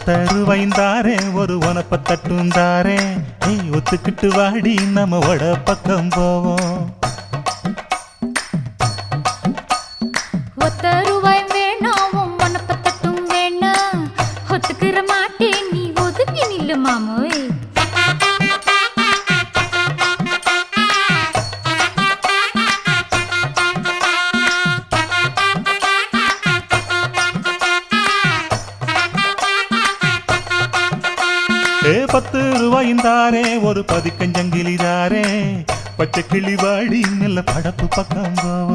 ஒத்தருவைந்தாரே ஒரு உனப்ப தட்டுந்தாரே ஒத்துக்கிட்டு வாடி நம்ம வட பக்கம் போவோம். ஒத்த ரூபாய் வேணாம் உனப்ப தட்டும் வேணா ஒத்துக்கிற மாட்டேன் நீ ஒதுங்கி நில்லு மாமோய். ₹10 ஒரு பதிக்கஞ்சங்கிலிதாரே பச்சை கிளி வாடி நல்ல படப்பு பக்கம் போவோம்.